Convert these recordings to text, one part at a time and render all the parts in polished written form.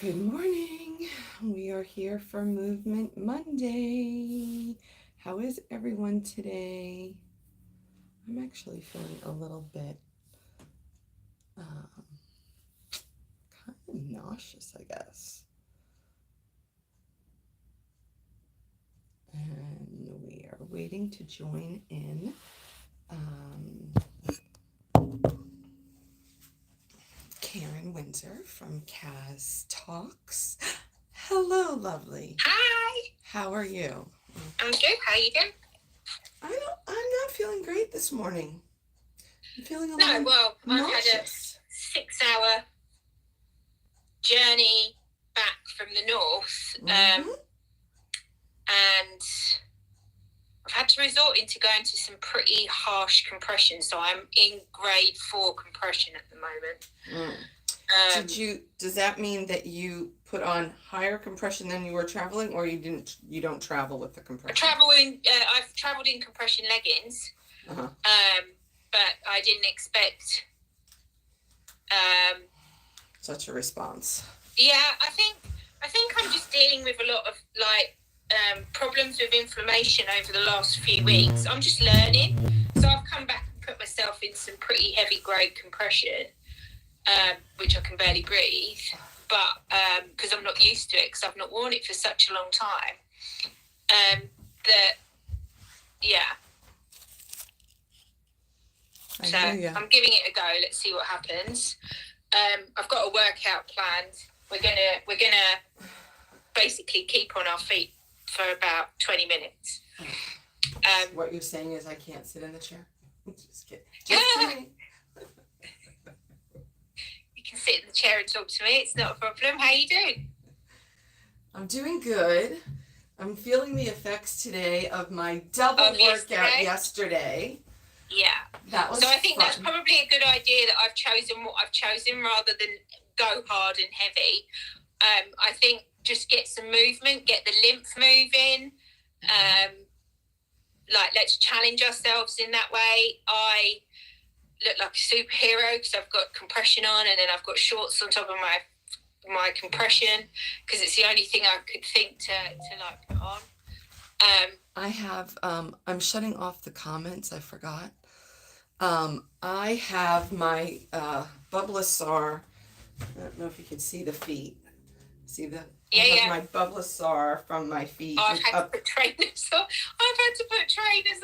Good morning. We are here for Movement Monday. How is everyone today? I'm actually feeling a little bit kind of nauseous, I guess. And we are waiting to join in. Karen Windsor from Kaz Talks. Hello, lovely. Hi. How are you? I'm good. How are you doing? I'm not feeling great this morning. I'm feeling a little I've had a nauseous. 6-hour journey back from the north, and I've had to resort into going to some pretty harsh compression. So I'm in grade 4 compression at the moment. Does that mean that you put on higher compression than you were traveling, or you don't travel with the compression? I've traveled in compression leggings, Uh-huh. but I didn't expect such a response. Yeah, I think I'm just dealing with a lot of problems with inflammation over the last few weeks. I'm just learning, so I've come back and put myself in some pretty heavy grade compression, which I can barely breathe, but because I'm not used to it, because I've not worn it for such a long time. So I'm giving it a go. Let's see what happens. I've got a workout planned. We're gonna basically keep on our feet for about 20 minutes. What you're saying is I can't sit in the chair. Just kidding. Just kidding. You can sit in the chair and talk to me. It's not a problem. How you doing? I'm doing good. I'm feeling the effects today of my double workout yesterday. Yeah. That was so I think fun. That's probably a good idea that I've chosen what I've chosen rather than go hard and heavy. I think just get some movement, get the lymph moving. Let's challenge ourselves in that way. I look like a superhero because I've got compression on, and then I've got shorts on top of my compression because it's the only thing I could think to put on. I have I'm shutting off the comments. I forgot. I have my Bublisar. I don't know if you can see the feet. See the I have my Bublisar from my feet. I've had to put trainers on.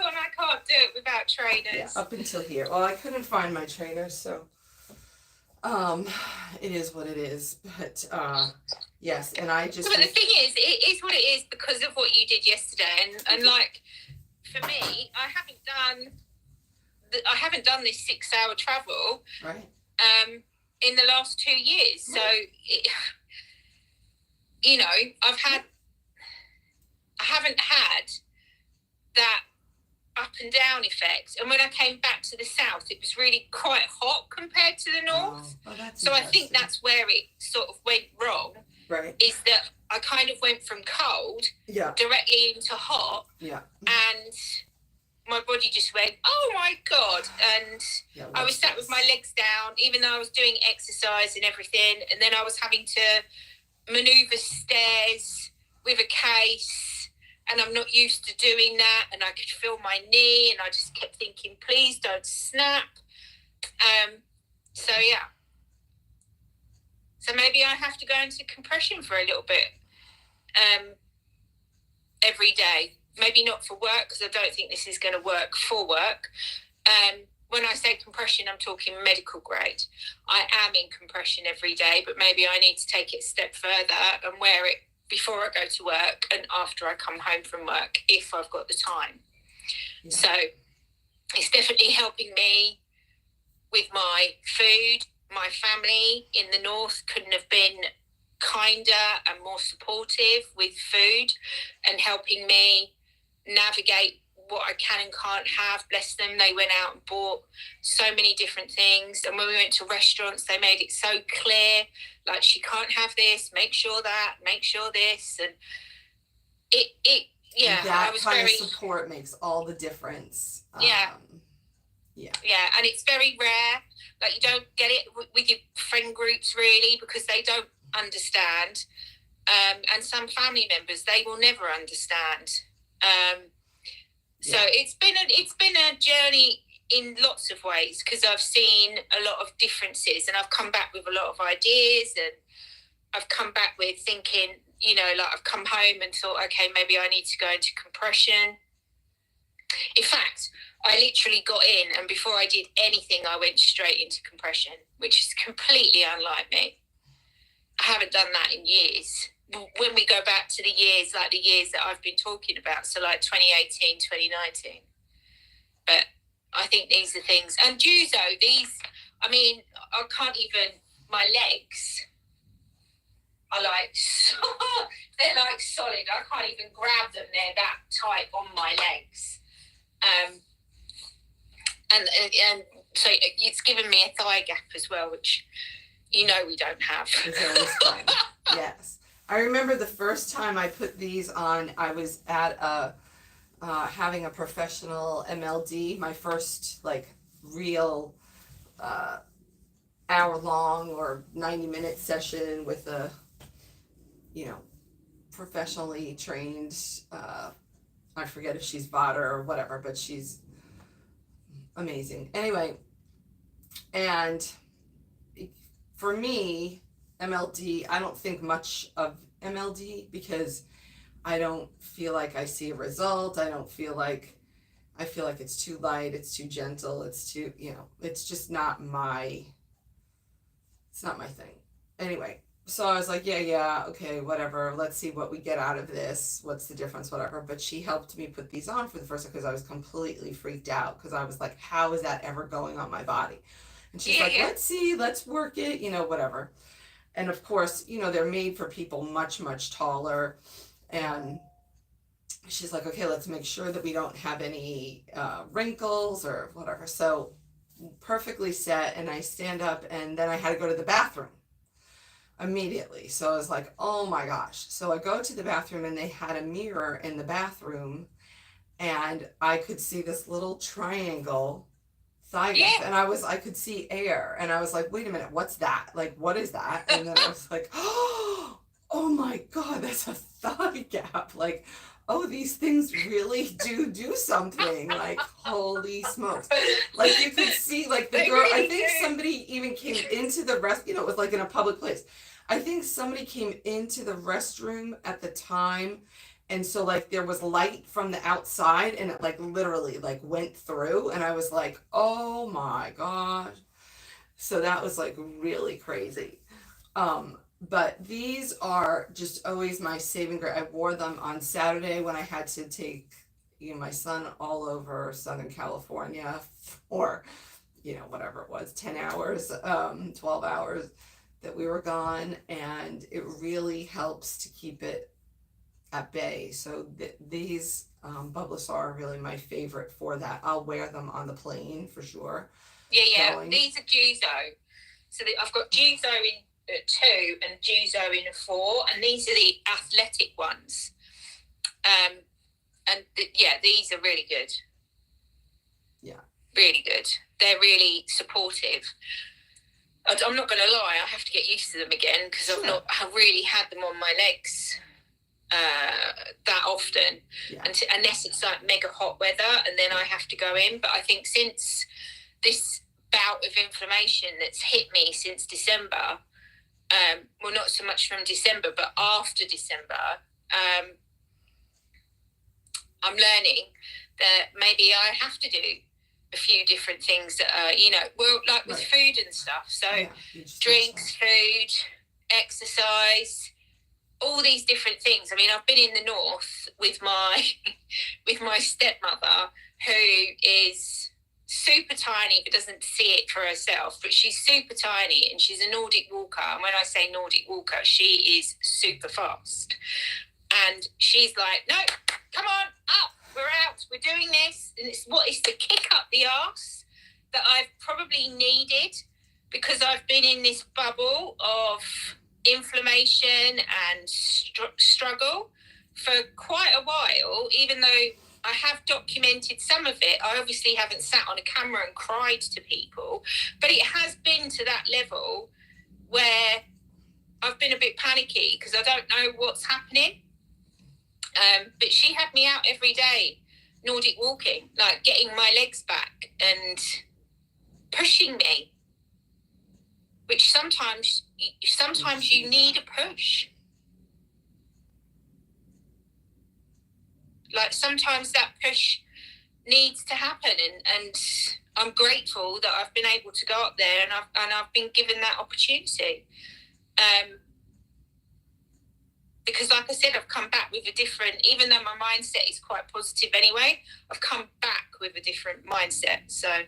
I can't do it without trainers. Yeah, up until here. Well, I couldn't find my trainers, so it is what it is. But yes, and I just. But the thing is, it is what it is because of what you did yesterday, and like for me, I haven't done this 6-hour travel. Right. In the last 2 years, so. I haven't had that up and down effect. And when I came back to the south, it was really quite hot compared to the north. So I think that's where it sort of went wrong. Right. Is that I kind of went from cold directly into hot. Yeah. And my body just went, oh my God. And I was sat with my legs down, even though I was doing exercise and everything. And then I was having to maneuver stairs with a case, and I'm not used to doing that, and I could feel my knee, and I just kept thinking, please don't snap. So maybe I have to go into compression for a little bit every day. Maybe not for work, because I don't think this is going to work for work. When I say compression, I'm talking medical grade. I am in compression every day, but maybe I need to take it a step further and wear it before I go to work and after I come home from work, if I've got the time. Yeah. So it's definitely helping me with my food. My family in the north couldn't have been kinder and more supportive with food and helping me navigate what I can and can't have. Bless them, they went out and bought so many different things, and when we went to restaurants they made it so clear, like, she can't have this, make sure that, make sure this, and that kind of support makes all the difference. And it's very rare, like you don't get it with your friend groups really, because they don't understand, and some family members, they will never understand. So it's been a journey in lots of ways, because I've seen a lot of differences, and I've come back with a lot of ideas, and I've come back with thinking, you know, like I've come home and thought, okay, maybe I need to go into compression. In fact, I literally got in, and before I did anything, I went straight into compression, which is completely unlike me. I haven't done that in years. When we go back to the years that I've been talking about, so like 2018, 2019. But I think these are things. And Juzo, I mean, I can't even, my legs are like, they're like solid. I can't even grab them. They're that tight on my legs. And so it's given me a thigh gap as well, which, you know, we don't have. Yes. I remember the first time I put these on, I was at having a professional MLD, my first like real hour-long or 90-minute session with a, you know, professionally trained, I forget if she's Vada or whatever, but she's amazing. Anyway, and for me, MLD, I don't think much of MLD because I don't feel like I see a result. I feel like it's too light, it's too gentle, it's too, you know, it's just not my thing. Anyway, so I was like, yeah, okay, whatever, let's see what we get out of this, what's the difference, whatever. But she helped me put these on for the first time because I was completely freaked out, because I was like, how is that ever going on my body? And she's like, let's see, let's work it, you know, whatever. And of course, you know, they're made for people much, much taller. And she's like, okay, let's make sure that we don't have any wrinkles or whatever. So perfectly set, and I stand up, and then I had to go to the bathroom immediately. So I was like, oh my gosh. So I go to the bathroom, and they had a mirror in the bathroom, and I could see this little triangle thigh gap, and I could see air, and I was like, wait a minute, what's that? Like, what is that? And then I was like, oh my God, that's a thigh gap. Like, oh, these things really do something. Like, holy smokes. Like, you could see, like, the girl, I think somebody even came into the you know, it was like in a public place. I think somebody came into the restroom at the time, and so like there was light from the outside, and it like literally like went through, and I was like, oh my gosh. So that was like really crazy. But these are just always my saving grace. I wore them on Saturday when I had to take, you know, my son all over Southern California for, you know, whatever it was, 10 hours, 12 hours that we were gone, and it really helps to keep it at bay. So these Bubbless are really my favorite for that. I'll wear them on the plane for sure. Yeah. These are Juzo. So I've got Juzo in 2 and Juzo in 4, and these are the athletic ones. These are really good. Yeah. Really good. They're really supportive. I'm not going to lie, I have to get used to them again, because I've really had them on my legs that often, unless it's like mega hot weather, and then I have to go in. But I think since this bout of inflammation that's hit me since December, well, not so much from December, but after December, I'm learning that maybe I have to do a few different things that are, you know, well, like with food and stuff. So drinks, food, exercise, all these different things. I mean, I've been in the north with my stepmother, who is super tiny but doesn't see it for herself, but she's super tiny, and she's a Nordic walker. And when I say Nordic walker, she is super fast. And she's like, no, come on, up, we're out, we're doing this. And it's the kick up the arse that I've probably needed, because I've been in this bubble of inflammation and struggle for quite a while. Even though I have documented some of it, I obviously haven't sat on a camera and cried to people, but it has been to that level where I've been a bit panicky because I don't know what's happening. But she had me out every day, Nordic walking, like getting my legs back and pushing me, which sometimes you need a push. Like sometimes that push needs to happen, and I'm grateful that I've been able to go up there and I've been given that opportunity. Because like I said, I've come back with a different, even though my mindset is quite positive anyway, I've come back with a different mindset. So,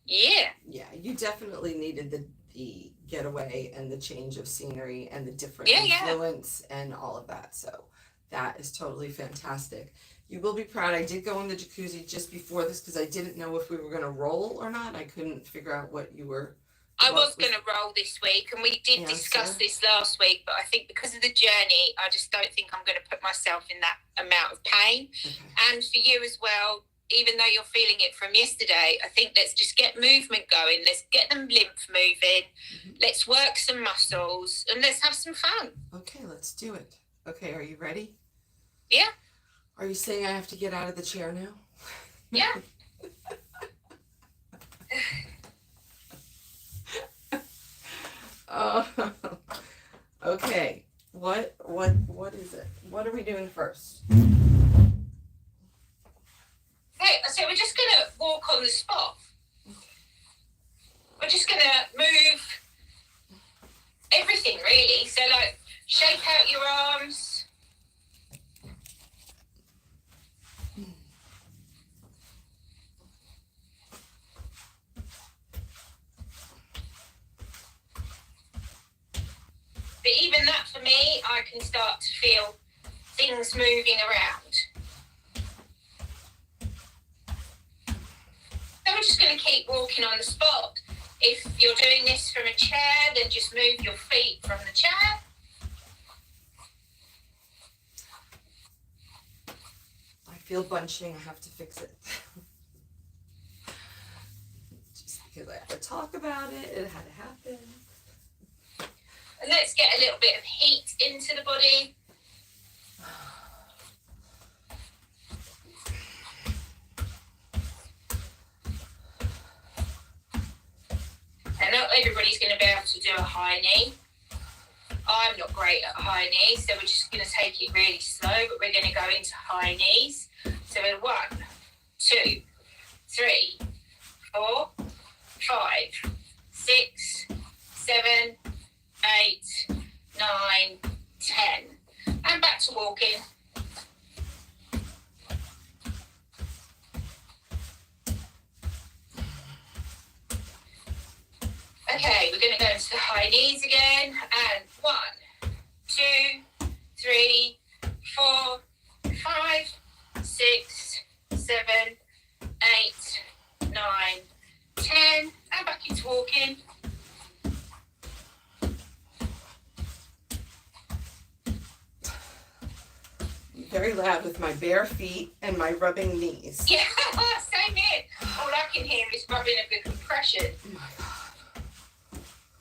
yeah. Yeah, you definitely needed the getaway and the change of scenery and the different influence and all of that. So that is totally fantastic. You will be proud. I did go in the jacuzzi just before this because I didn't know if we were going to roll or not. I couldn't figure out what you were. I was going to roll this week, and we did discuss this last week, but I think because of the journey, I just don't think I'm going to put myself in that amount of pain. Okay. And for you as well, even though you're feeling it from yesterday, I think let's just get movement going. Let's get them lymph moving. Mm-hmm. Let's work some muscles, and let's have some fun. Okay, let's do it. Okay, are you ready? Yeah. Are you saying I have to get out of the chair now? Yeah. Okay. What is it? What are we doing first? Okay, so we're just going to walk on the spot. We're just going to move everything, really. So, like, shake out your arms. But even that, for me, I can start to feel things moving around. So we're just going to keep walking on the spot. If you're doing this from a chair, then just move your feet from the chair. I feel bunching. I have to fix it. Just because I have to talk about it, it had to happen. And let's get a little bit of heat into the body. And not everybody's going to be able to do a high knee. I'm not great at high knees, so we're just going to take it really slow, but we're going to go into high knees. So we're 1, 2, 3, 4, 5, 6, 7, 8, 9, 10. And back to walking. Okay, we're going to go into the high knees again. And 1, 2, 3, 4, 5, 6, 7, 8, 9, 10. And back into walking. Very loud with my bare feet and my rubbing knees. Yeah, same here. All I can hear is rubbing of the compression. Oh my God.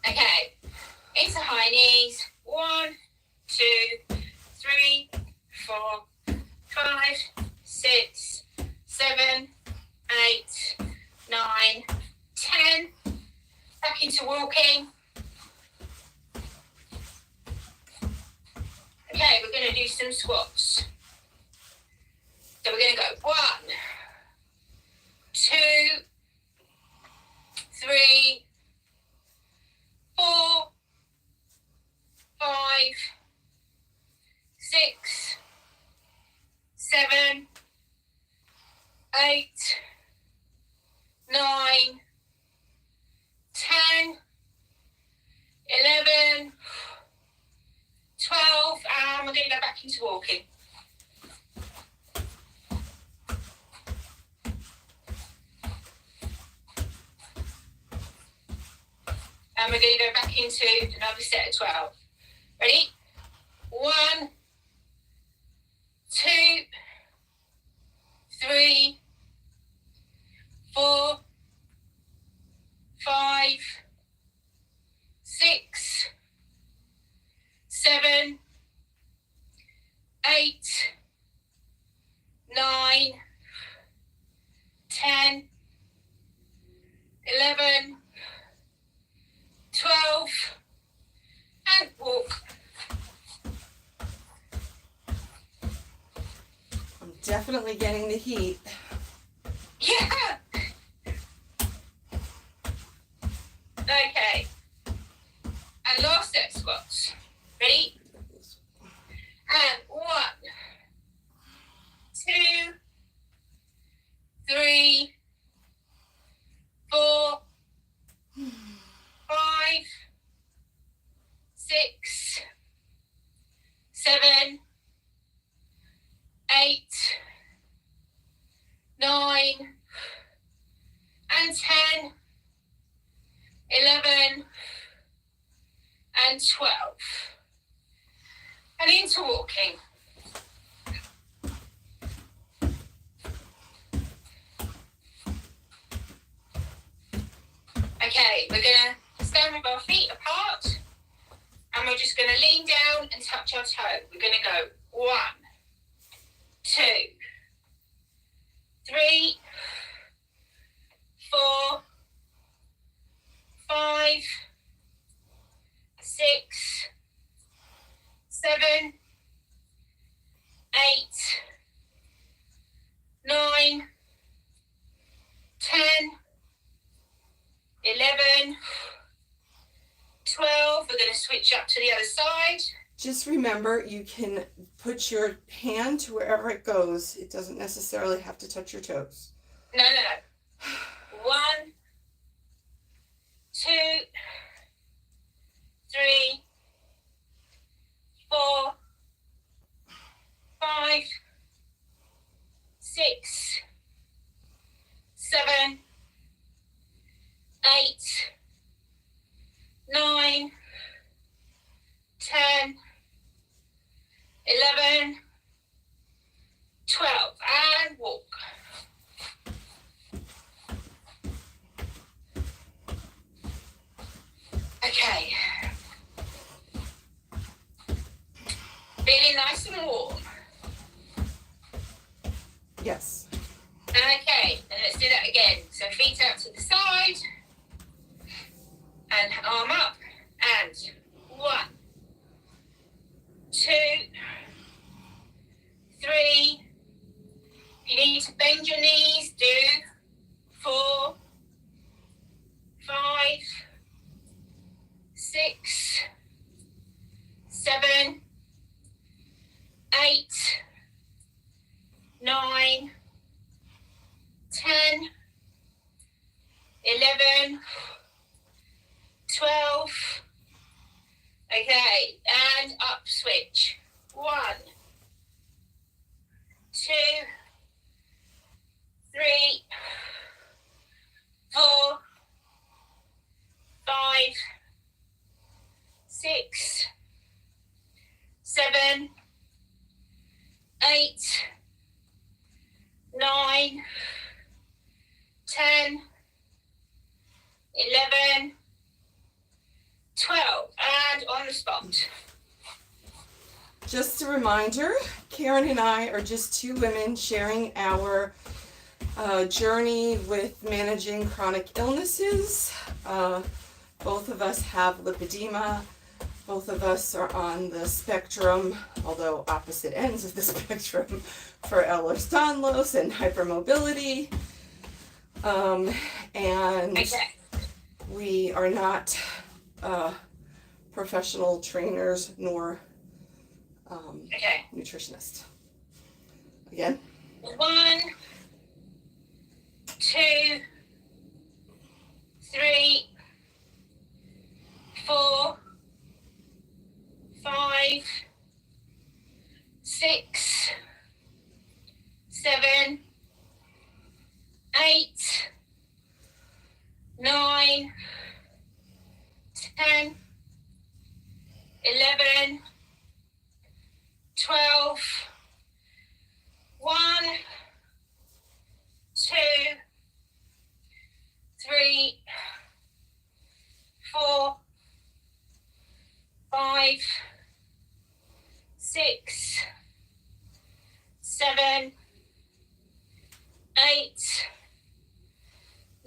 Okay, into high knees. 1, 2, 3, 4, 5, 6, 7, 8, 9, 10. Back into walking. Okay, we're going to do some squats. So we're going to go 1, 2, 3, 4, 5, 6, 7, 8, 9, 10, 11, 12, and we're going to go back into walking. And we're going to go back into another set of 12. Ready? 1, 2, 3, 4, 5, 6, Definitely getting the heat. Yeah. Okay. And last set squats. Ready? And 1, 2, 3, 4, 5, 6, 7, 8, 9, and 10, 11, and 12. And into walking. Okay, we're going to stand with our feet apart, and we're just going to lean down and touch our toe. We're going to go 1, 2, 3, 4, 5, 6, 7, 8, 9, 10, 11, 12. We're going to switch up to the other side. Just remember, you can put your hand to wherever it goes. It doesn't necessarily have to touch your toes. No. 1, 2, 3, 4, 5, 6, 7, 8, 9, 10, 11, 12, and walk. Okay. Feeling nice and warm. Yes. Okay, and let's do that again. So feet out to the side, and arm up, and 1, 2, 3. If you need to bend your knees, do 4, 5, 6, 7, 8, 9, 10, 11, 12. Okay, and up switch. 1, 2, 3, 4, 5, 6, 7, 8, 9, 10, 11, 12, and on the spot. Just a reminder, Karen and I are just two women sharing our journey with managing chronic illnesses. Both of us have lymphedema. Both of us are on the spectrum, although opposite ends of the spectrum, for Ehlers-Danlos and hypermobility. And Okay. we are not professional trainers nor Okay. nutritionists. Again. 1, 2, 3, 4, 5, 6, 7, 8, 9, 10, 11, 12, 1, 2, 3, 4, 5, 6, 7, 8,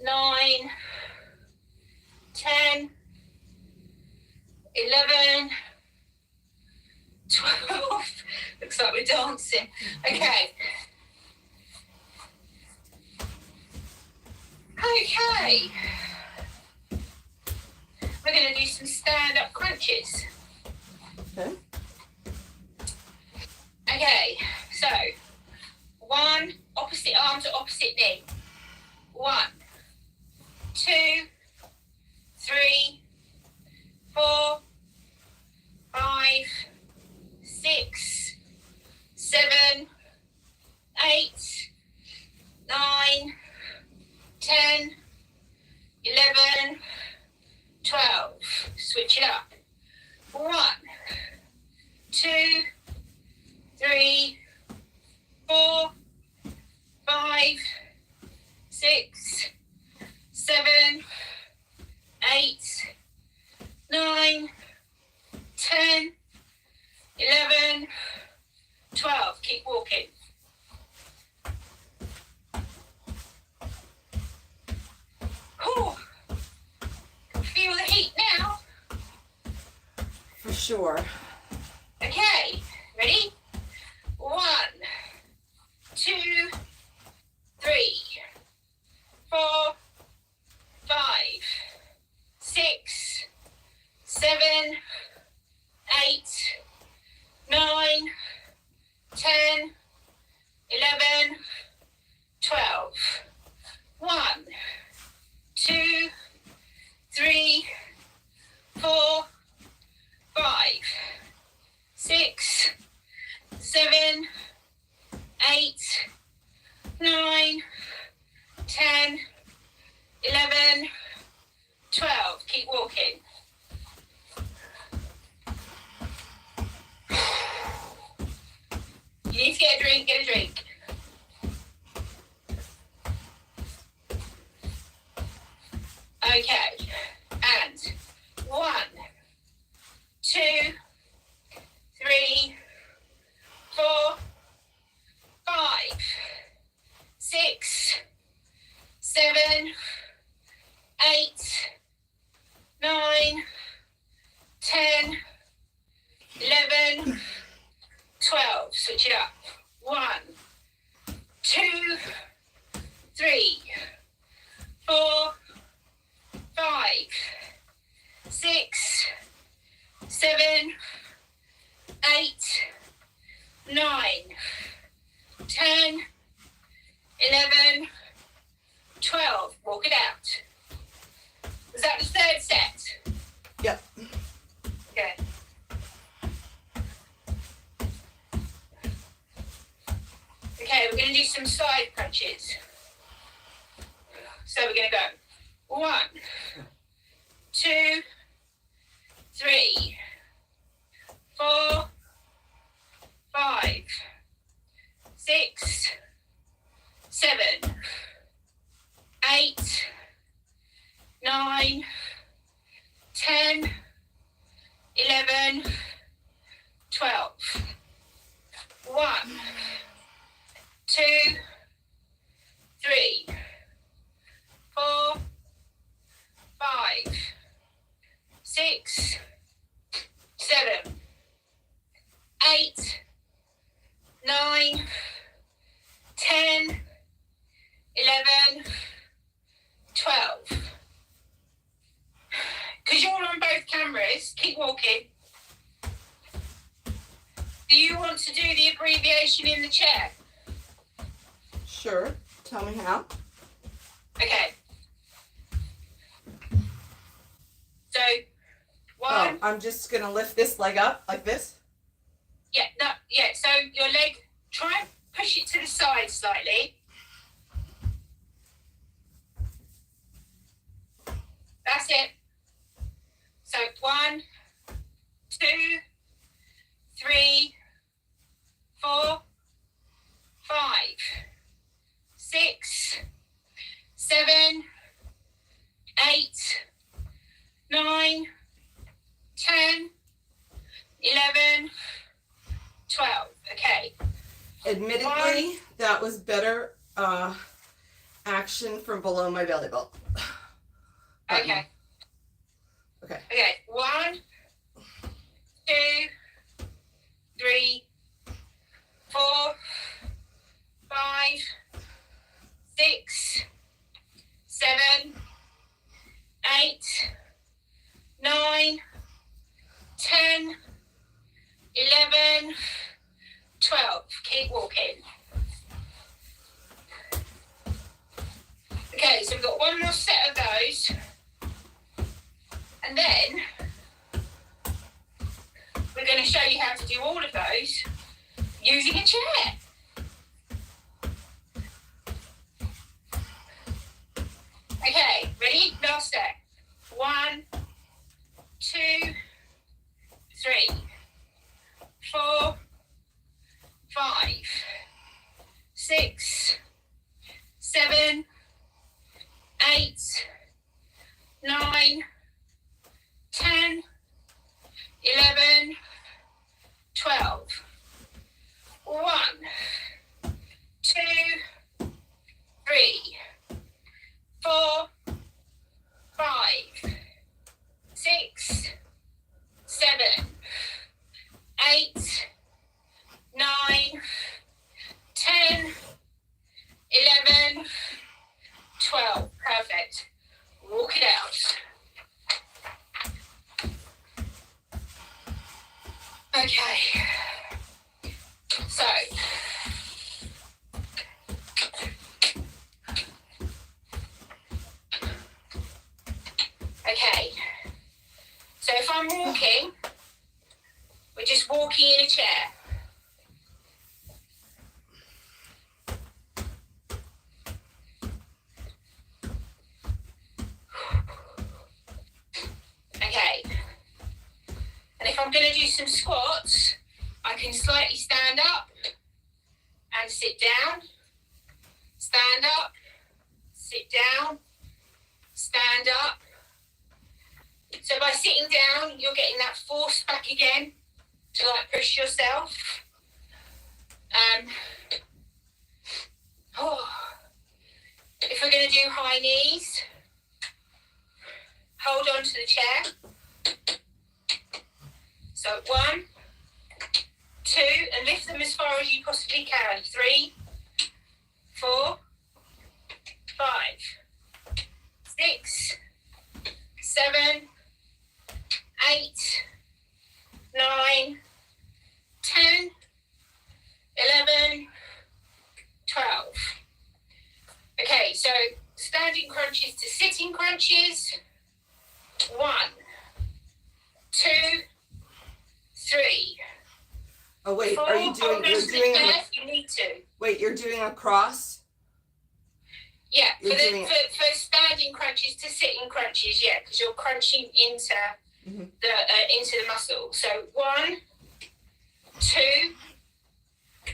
9, 10, 11, 12. Looks like we're dancing. Okay. Okay. We're going to do some stand-up crunches. Okay. Okay, so 1, opposite arm to opposite knee. 1, 2, 3, 4, 5, 6, 7, 8, 9, 10, 11, 12. Switch it up. 1, 2, 3, 4, 5, 6, 7, 8, 9, 10, 11, 12. Keep walking. Whew. Feel the heat now. For sure. Okay, ready? 1, 2, 3, 4, 5, 6, 7, 8, 9, 10, 11, 12. 1, 2, 3, 4, 5, 6, 7, 8, 9, 10, 11, 12. Keep walking. You need to get a drink, get a drink. Okay, and 1, 2, 3, 4, 5, 6, 7, 8, 9, 10, 11, 12. Switch it up. 1, 2, 3, 4, 5, 6, 7, 8, 9, 10, 11, 12. Walk it out. Was that the third set? Yep. Okay. Okay, we're going to do some side crunches. So we're going to go 1, 2, 3, 4, 5, 6, 7, 8, 9, 10, 11, 12. 1, 2, 3, 4, 5, 6, 7, 8, 9, 10, 11, 12. Because you're on both cameras, keep walking. Do you want to do the abbreviation in the chair? Sure. Tell me how. Okay. So, 1. Oh, I'm just going to lift this leg up like this. Yeah, no, yeah. So your leg, try and push it to the side slightly. That's it. So 1, 2, 3, 4, 5, 6, 7, 8, 9, 10, 11, 12. Okay. Admittedly, that was better action from below my belly button. Okay. Okay. Okay. 1, 2, 3, 4, 5, 6, 7, 11, 12. Keep walking. Okay, so we've got one more set of those. And then we're going to show you how to do all of those using a chair. Okay, ready? Last step. 1, 2, 3, 4, 5, 6, 7, 8, 9, 10, 11, 12. 1, 2, 3, 4, 5, 6, 7, 8, 9, 10, 11, 12. Perfect. Walk it out. Okay. So, okay. So if I'm walking, we're just walking in a chair. Okay. And if I'm going to do some squats, I can slightly stand up and sit down, stand up, sit down, stand up. So by sitting down, you're getting that force back again to like push yourself. If we're going to do high knees, hold on to the chair. So 1, 2, and lift them as far as you possibly can. 3, 4, 5, 6, 7, 8, 9, 10, 11, 12. Okay, so standing crunches to sitting crunches. 1, 2, 3. Oh wait, 4, are you doing? You're doing a, you need to. wait, you're doing a cross? Yeah, You're doing for standing crunches to sitting crunches, yeah, because you're crunching into into the muscle. So 1, 2,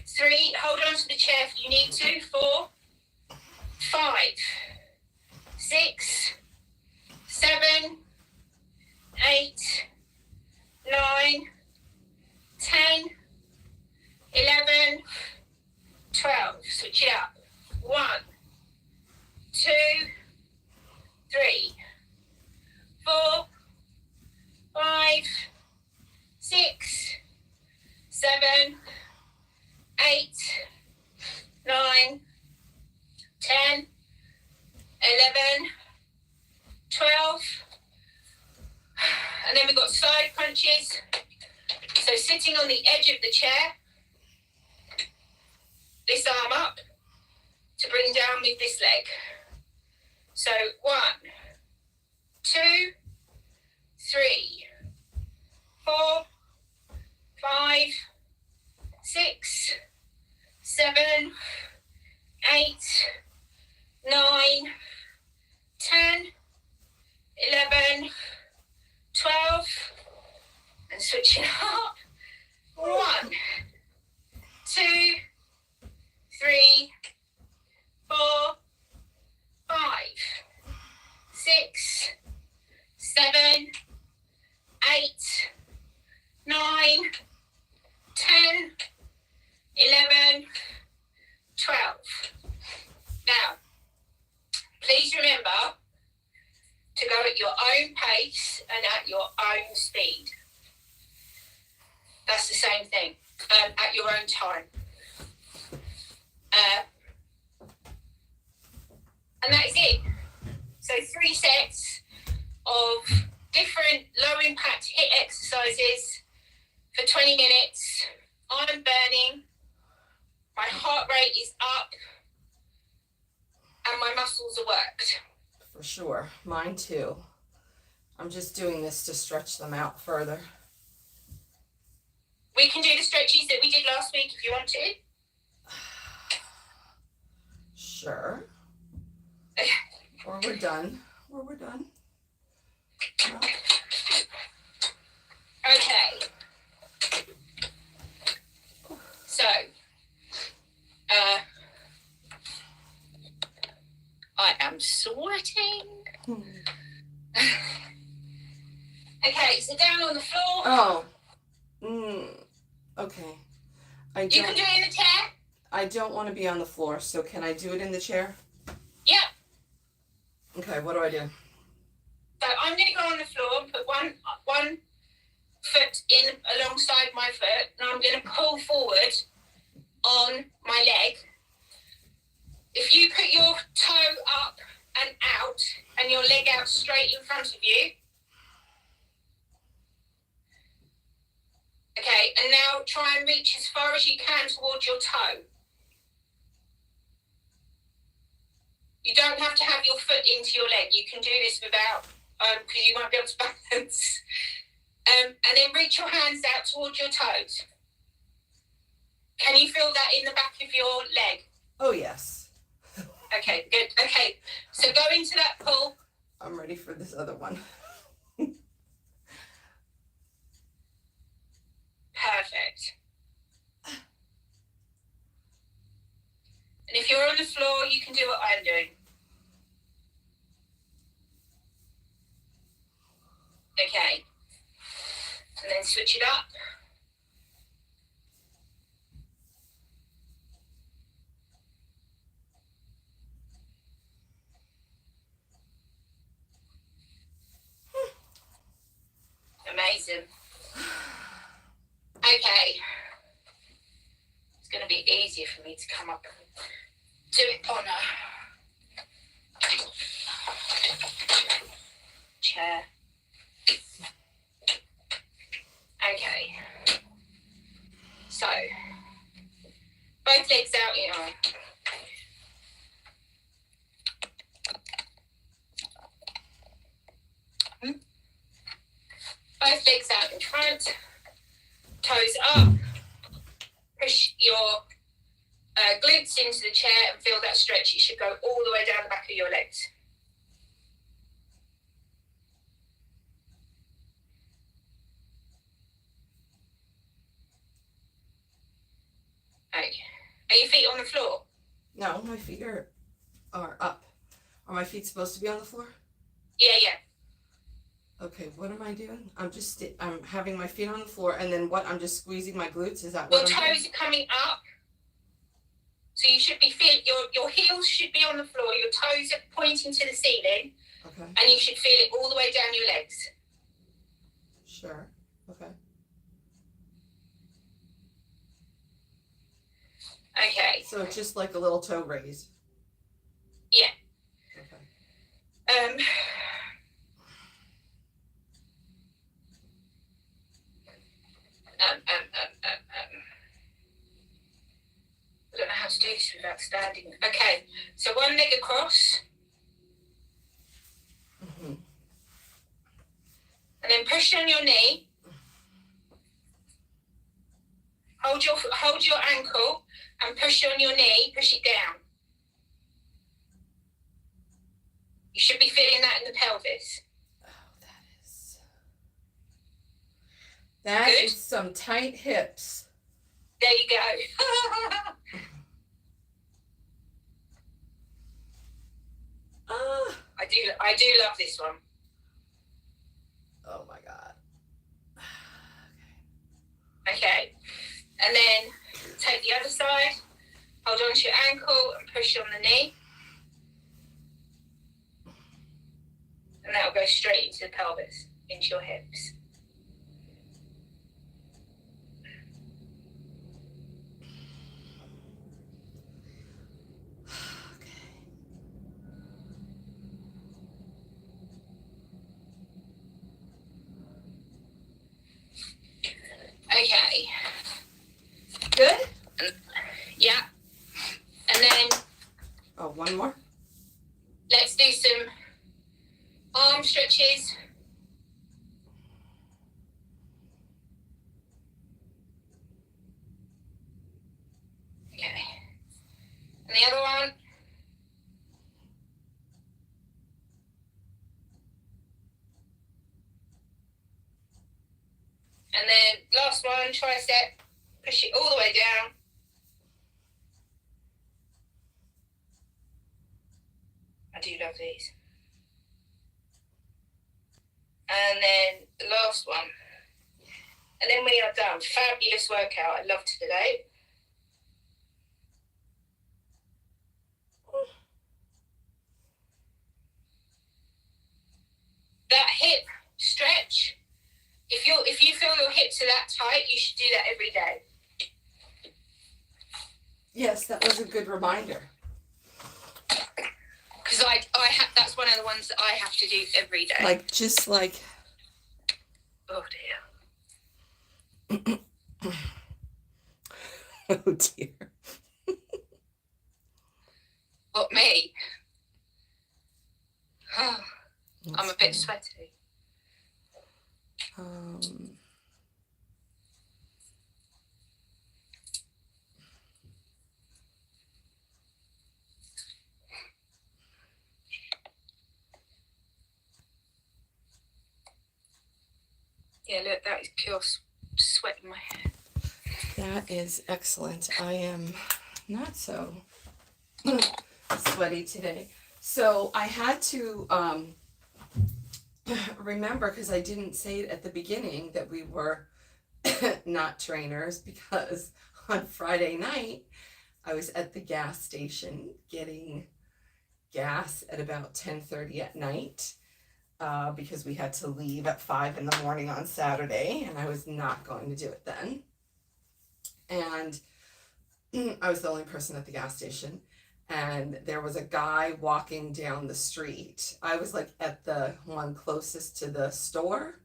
3. Hold on to the chair if you need to. 4, 5, 6, 7, 8, 9, 10, 11, 12. Switch it up. 1, 2, 3, 4, 5, 6, 7, 8, 9, 10, 11, 12. And then we've got side crunches. So sitting on the edge of the chair, this arm up to bring down with this leg. So 1, 2, 3, 4, 5, 6, 7, 8, 9, 10, 11, 12. And switch it up. 1, 2, 3, 4, 5, 6, 7, 8, 9, 10, 11, 12. Now, please remember to go at your own pace and at your own speed. That's the same thing, at your own time. And that is it. So 3 sets of different low impact HIIT exercises for 20 minutes I'm burning, my heart rate is up, and my muscles are worked. For sure. Mine too. I'm just doing this to stretch them out further. We can do the stretches that we did last week if you want to. Sure. Or we're done. Okay. So, I am sweating. Okay, so down on the floor. Oh. Okay. You can do it in the chair. I don't want to be on the floor, so can I do it in the chair? Yeah. Okay, what do I do? So I'm going to go on the floor and put one foot in alongside my foot, and I'm going to pull forward on my leg. If you put your toe up and out and your leg out straight in front of you. Okay, and now try and reach as far as you can towards your toe. You don't have to have your foot into your leg. You can do this without, because you won't be able to balance. And then reach your hands out towards your toes. Can you feel that in the back of your leg? Oh, yes. Okay, good. Okay, so go into that pull. I'm ready for this other one. Perfect. And if you're on the floor, you can do what I'm doing. Okay. And then switch it up. Amazing. Okay. It's going to be easier for me to come up and do it on a chair. Okay. So, both legs out, you know. Both legs out in front, toes up, push your glutes into the chair and feel that stretch. It should go all the way down the back of your legs. Okay. Are your feet on the floor? No, my feet are up. Are my feet supposed to be on the floor? Yeah. Okay, what am I doing? I'm having my feet on the floor, and then what? I'm just squeezing my glutes? Is that Your what I'm doing? toes are coming up. So you should be feeling, your heels should be on the floor, your toes are pointing to the ceiling. Okay. And you should feel it all the way down your legs. Sure. Okay. Okay. So it's just like a little toe raise. Yeah. Okay. I don't know how to do this without standing. Okay, so one leg across. Mm-hmm. And then push on your knee. Hold your ankle and push on your knee, push it down. You should be feeling that in the pelvis. Oh, that Good. is some tight hips. There you go. I do love this one. Oh my God. Okay. And then take the other side, hold on to your ankle and push on the knee. And that'll go straight into the pelvis, into your hips. Okay. then... Oh, one more? Let's do some arm stretches. Okay. And the other one. And then last one, tricep. Push it all the way down. I do love these. And then the last one. And then we are done. Fabulous workout. I loved today. That hip stretch, if you feel your hips are that tight, you should do that every day. Yes, that was a good reminder. Because I have, that's one of the ones that I have to do every day. Like, just like... Oh, dear. Oh, dear. What, me? Oh, I'm a bit sweaty. Yeah, look, that is pure sweat in my hair. That is excellent. I am not so sweaty today. So I had to remember, because I didn't say it at the beginning, that we were not trainers, because on Friday night I was at the gas station getting gas at about 10:30 at night. Because we had to leave at 5 in the morning on Saturday, and I was not going to do it then. And I was the only person at the gas station, and there was a guy walking down the street. I was like at the one closest to the store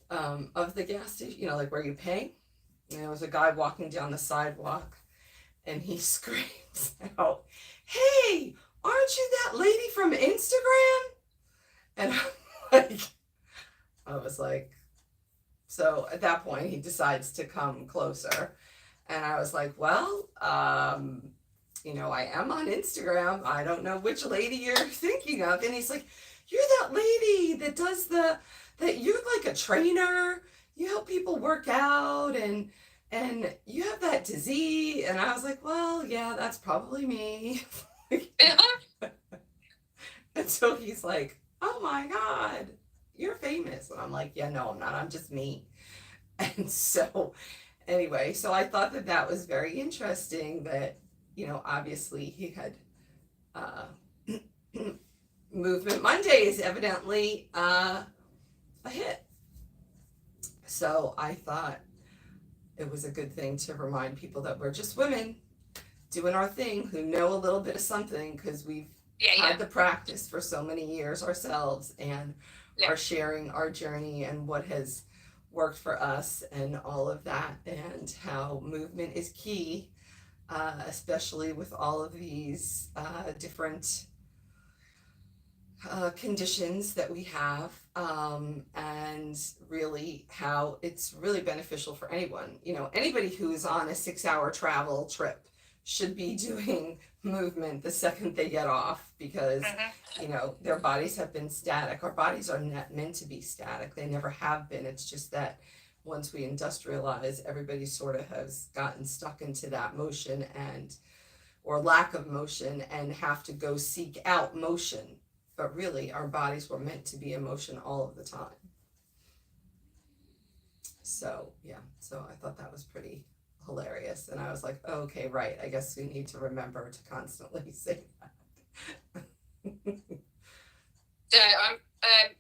of the gas station, like where you pay. And there was a guy walking down the sidewalk, and he screams out, "Hey, aren't you that lady from Instagram?" And I was like, so at that point he decides to come closer, and I was like, well, I am on Instagram. I don't know which lady you're thinking of. And he's like, "You're that lady that does that you're like a trainer. You help people work out, and you have that disease." And I was like, well, yeah, that's probably me. And so he's like, "Oh my God, you're famous." And I'm like, "Yeah, no, I'm not. I'm just me." And so anyway, so I thought that was very interesting that, obviously he had Movement Monday is evidently a hit. So I thought it was a good thing to remind people that we're just women doing our thing who know a little bit of something, because we've had the practice for so many years ourselves, and are sharing our journey and what has worked for us and all of that, and how movement is key, especially with all of these different conditions that we have, and really how it's really beneficial for anyone. Anybody who is on a 6-hour travel trip should be doing movement the second they get off, because their bodies have been static. Our bodies are not meant to be static. They never have been. It's just that once we industrialize, everybody sort of has gotten stuck into that motion or lack of motion, and have to go seek out motion. But really, our bodies were meant to be in motion all of the time. So I thought that was pretty hilarious, and I was like, oh, okay, right, I guess we need to remember to constantly say that. So I'm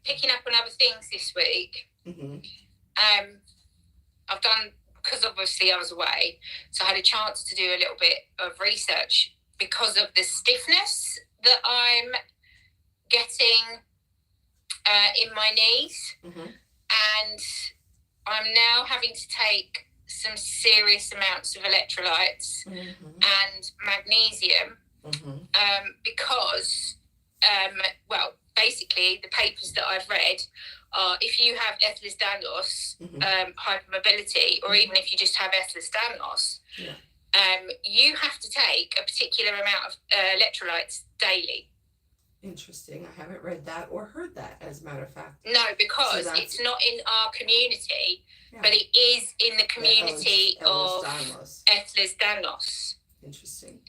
picking up on other things this week. I've done, because obviously I was away, so I had a chance to do a little bit of research because of the stiffness that I'm getting in my knees, and I'm now having to take some serious amounts of electrolytes and magnesium because, well, basically the papers that I've read are if you have Ehlers-Danlos hypermobility, or even if you just have Ehlers-Danlos, you have to take a particular amount of electrolytes daily. Interesting. I haven't read that or heard that, as a matter of fact. No, because it's not in our community, but it is in the community of Ehlers-Danlos. Interesting.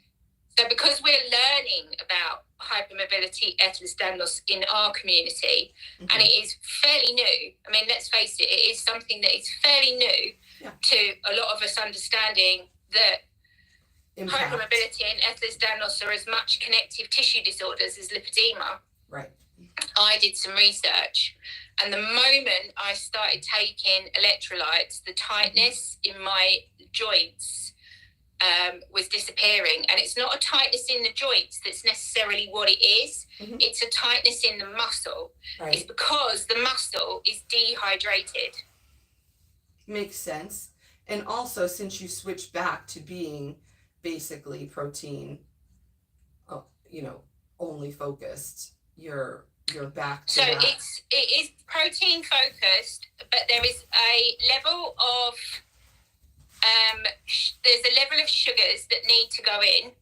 So because we're learning about hypermobility Ehlers-Danlos in our community, and it is fairly new. I mean, let's face it, it is something that is fairly new to a lot of us understanding that hypermobility and Ehlers-Danlos are as much connective tissue disorders as lymphedema. Right. I did some research, and the moment I started taking electrolytes, the tightness in my joints was disappearing. And it's not a tightness in the joints that's necessarily what it is. It's a tightness in the muscle. Right. It's because the muscle is dehydrated. Makes sense. And also, since you switched back to being basically protein, only focused, you're back to that. It is protein focused, but there is a level of there's a level of sugars that need to go in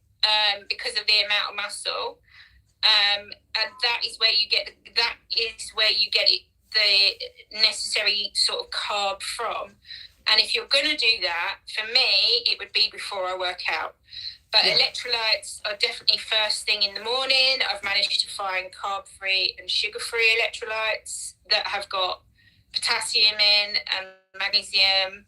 because of the amount of muscle, and that is where you get the necessary sort of carb from. And if you're going to do that, for me, it would be before I work out. But electrolytes are definitely first thing in the morning. I've managed to find carb-free and sugar-free electrolytes that have got potassium in and magnesium.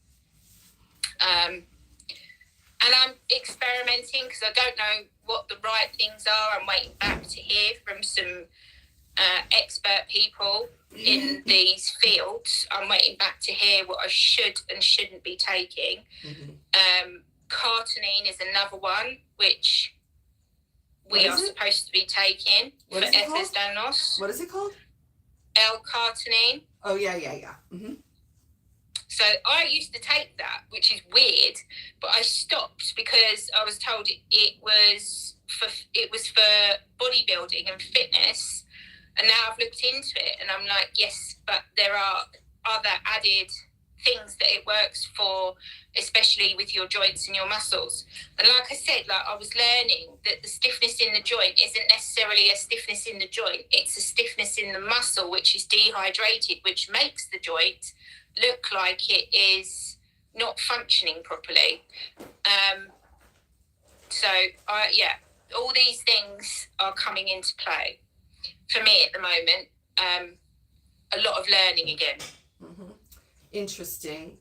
And I'm experimenting because I don't know what the right things are. I'm waiting back to hear from some expert people in these fields. I'm waiting back to hear what I should and shouldn't be taking. Cartonine is another one which we are supposed to be taking for Ehlers-Danlos. What is it called? L-cartonine. Oh, yeah. So I used to take that, which is weird, but I stopped because I was told it was for bodybuilding and fitness. And now I've looked into it and I'm like, yes, but there are other added things that it works for, especially with your joints and your muscles. And like I said, I was learning that the stiffness in the joint isn't necessarily a stiffness in the joint. It's a stiffness in the muscle, which is dehydrated, which makes the joint look like it is not functioning properly. All these things are coming into play for me at the moment. A lot of learning again. Interesting.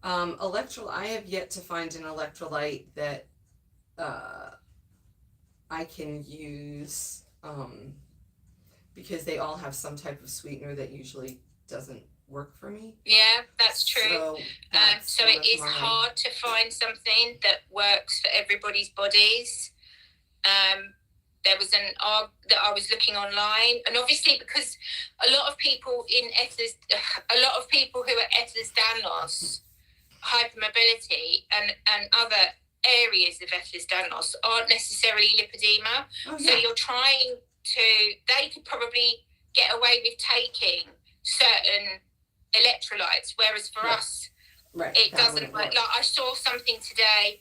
I have yet to find an electrolyte that I can use because they all have some type of sweetener that usually doesn't work for me. Yeah, that's true. So it is hard to find something that works for everybody's bodies. There was an ARG that I was looking online, and obviously because a lot of people who are Ehlers-Danlos, hypermobility, and other areas of Ehlers-Danlos aren't necessarily lymphedema. So you're trying they could probably get away with taking certain electrolytes, whereas for us, it doesn't work. Like I saw something today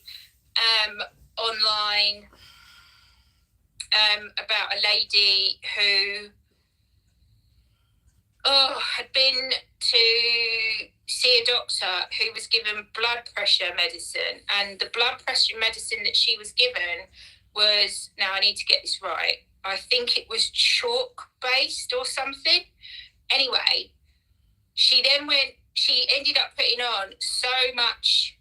online about a lady who had been to see a doctor who was given blood pressure medicine, and the blood pressure medicine that she was given was, now I need to get this right, I think it was chalk based or something. Anyway, she ended up putting on so much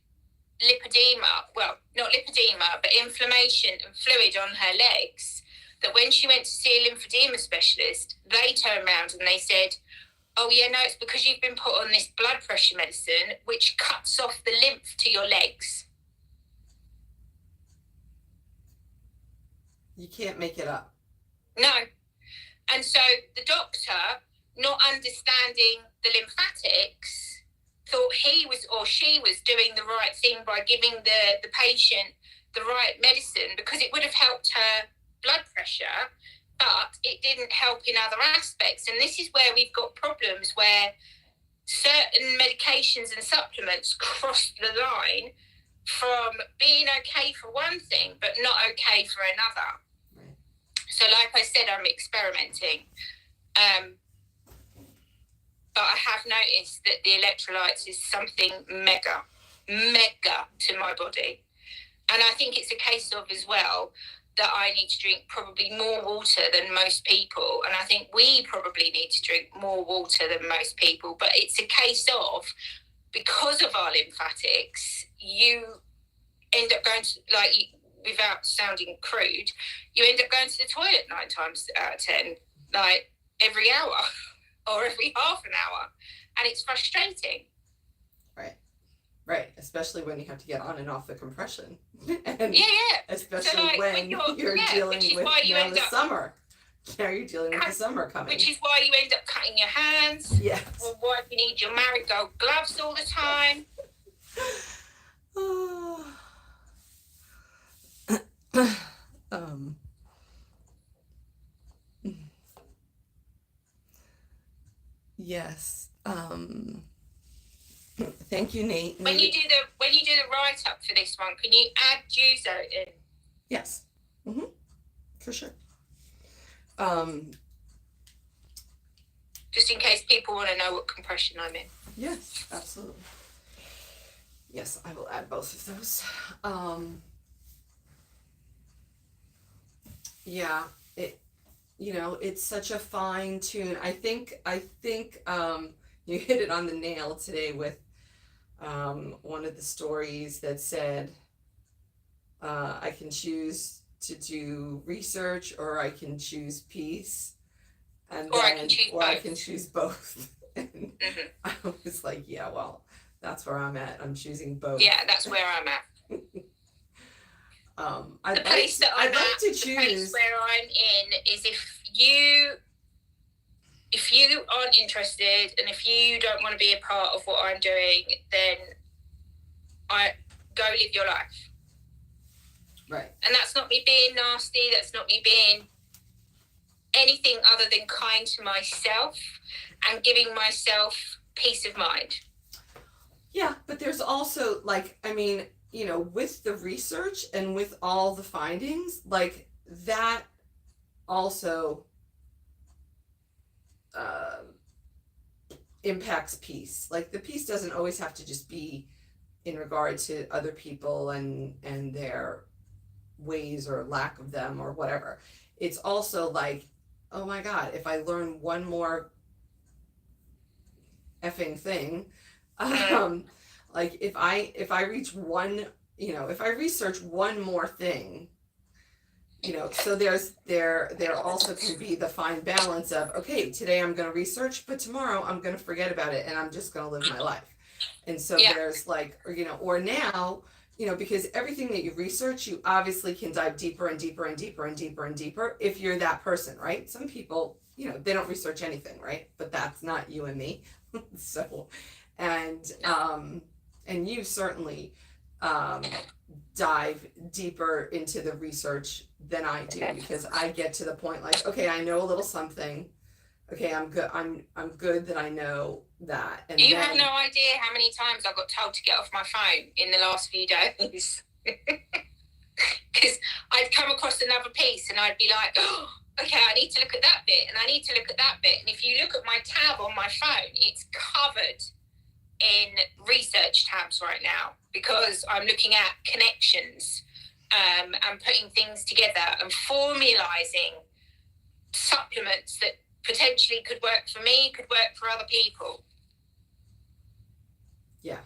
lymphedema, well, not lymphedema, but inflammation and fluid on her legs, that when she went to see a lymphedema specialist, they turned around and they said, oh yeah, no, it's because you've been put on this blood pressure medicine which cuts off the lymph to your legs. You can't make it up. No. And so the doctor, not understanding the lymphatics, thought he was or she was doing the right thing by giving the patient the right medicine, because it would have helped her blood pressure, but it didn't help in other aspects. And this is where we've got problems, where certain medications and supplements cross the line from being okay for one thing but not okay for another. Right. So like I said, I'm experimenting, but I have noticed that the electrolytes is something mega to my body. And I think it's a case of as well that I need to drink probably more water than most people. And I think we probably need to drink more water than most people. But it's a case of, because of our lymphatics, you end up going to, like, without sounding crude, you end up going to the toilet 9 times out of 10, like every hour or every half an hour. And it's frustrating. Right, especially when you have to get on and off the compression. And yeah. especially so, like, when you're dealing with now the summer. Now you're dealing with the summer coming. Which is why you end up cutting your hands. Yes. Or why you need your marigold gloves all the time. Yes. Thank you, Nate. When you do the write up for this one, can you add juice in? Yes. For sure. Just in case people want to know what compression I'm in. Yes, absolutely. Yes, I will add both of those. Yeah, it's such a fine tune. I think you hit it on the nail today with one of the stories that said I can choose to do research, or I can choose peace, and or I can choose both. And I was like, yeah, well, that's where I'm at. I'm choosing both. Yeah, that's where I'm at. I'd like to choose. The place where I'm in is if you aren't interested and if you don't want to be a part of what I'm doing, then I go live your life. Right. And that's not me being nasty. That's not me being anything other than kind to myself and giving myself peace of mind. Yeah, but there's also, like, I mean, with the research and with all the findings, like, that also impacts peace. Like, the peace doesn't always have to just be in regard to other people and their ways or lack of them or whatever. It's also like, oh my God, if I learn one more effing thing, like if I reach one, if I research one more thing, so there also can be the fine balance of, okay, today I'm going to research, but tomorrow I'm going to forget about it and I'm just going to live my life. And so there's like, or now, because everything that you research, you obviously can dive deeper and deeper and deeper and deeper and deeper if you're that person, right? Some people, they don't research anything, right? But that's not you and me. So, and you certainly dive deeper into the research than I do, because I get to the point like, okay, I know a little something. Okay, I'm good. I'm good that I know that. And you have no idea how many times I got told to get off my phone in the last few days. Because I'd come across another piece and I'd be like, oh, okay, I need to look at that bit and I need to look at that bit. And if you look at my tab on my phone, it's covered in research tabs right now, because I'm looking at connections and putting things together and formalizing supplements that potentially could work for me, could work for other people. Yeah.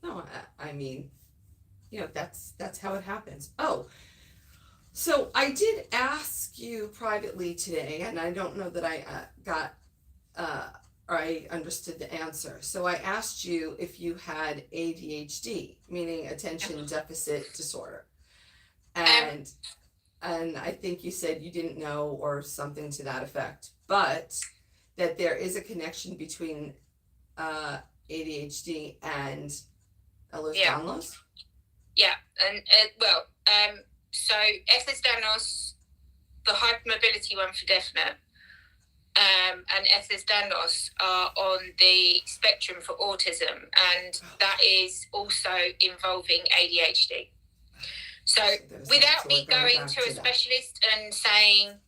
No, I mean, that's how it happens. Oh, so I did ask you privately today, and I don't know that I or I understood the answer. So I asked you if you had ADHD, meaning attention deficit disorder. And I think you said you didn't know, or something to that effect, but that there is a connection between ADHD and Yeah. Ehlers-Danlos? Yeah, and so Ehlers-Danlos, the hypermobility one for definite, and Ehlers-Danlos are on the spectrum for autism, and that is also involving ADHD. So without me going to a specialist and saying